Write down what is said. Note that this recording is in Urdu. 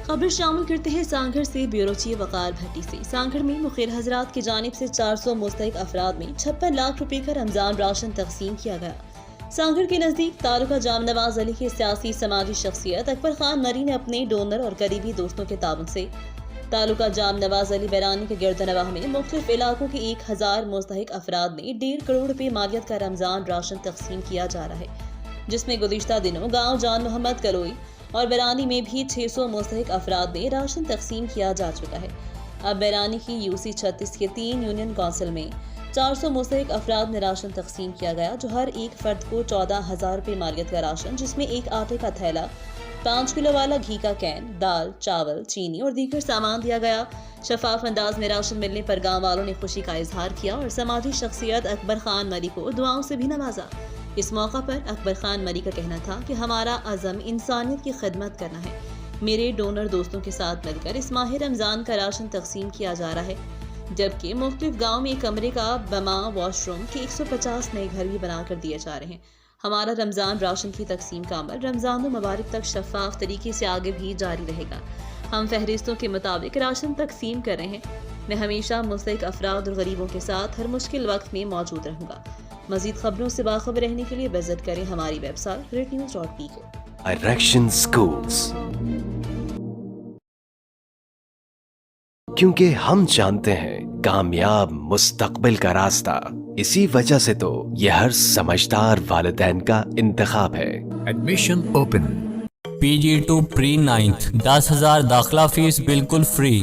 خبر شامل کرتے ہیں سانگھڑ سے بیورو چیف وقار بھٹی سے۔ سانگھڑ میں مخیر حضرات کی جانب سے 400 مستحق افراد میں 56 لاکھ روپے کا رمضان راشن تقسیم کیا گیا۔ سانگھڑ کے نزدیک تعلقہ جام نواز علی کی سیاسی سماجی شخصیت اکبر خان مری نے اپنے ڈونر اور قریبی دوستوں کے تعاون سے تعلقہ جام نواز علی بیرانی کے گرد نواح میں مختلف علاقوں کے 1000 مستحق افراد میں 1.5 کروڑ روپے مالیت کا رمضان راشن تقسیم کیا جا رہا ہے، جس میں گزشتہ دنوں گاؤں جان محمد کلوئی اور بیرانی میں بھی 600 مستحق افراد میں راشن تقسیم کیا جا چکا ہے۔ اب بیرانی کی UC 36 کے 3 یونین کونسل میں 400 مستحق افراد میں راشن تقسیم کیا گیا، جو ہر ایک فرد کو 14,000 روپے مالیت کا راشن، جس میں ایک آٹے کا تھیلا، 5 کلو والا گھی کا کین، دال، چاول، چینی اور دیگر سامان دیا گیا۔ شفاف انداز میں راشن ملنے پر گاؤں والوں نے خوشی کا اظہار کیا اور سماجی شخصیت اکبر خان مری کو دعاؤں سے بھی نوازا۔ اس موقع پر اکبر خان مری کا کہنا تھا کہ ہمارا عزم انسانیت کی خدمت کرنا ہے۔ میرے ڈونر دوستوں کے ساتھ مل کر اس ماہ رمضان کا راشن تقسیم کیا جا رہا ہے، جبکہ مختلف گاؤں میں ایک کمرے کا بما واش روم کے 150 نئے گھر بھی بنا کر دیے جا رہے ہیں۔ ہمارا رمضان راشن کی تقسیم کا عمل رمضان المبارک تک شفاف طریقے سے آگے بھی جاری رہے گا۔ ہم فہرستوں کے مطابق راشن تقسیم کر رہے ہیں۔ میں ہمیشہ مستحق افراد اور غریبوں کے ساتھ ہر مشکل وقت میں موجود رہوں گا۔ مزید خبروں سے باخبر رہنے کے لیے وزٹ کریں ہماری ویب سائٹ rednews.p کو۔ Direction Schools، کیونکہ ہم جانتے ہیں کامیاب مستقبل کا راستہ، اسی وجہ سے تو یہ ہر سمجھدار والدین کا انتخاب ہے۔ Admission open. PG2 پری 9th 10,000 داخلہ فیس بالکل فری۔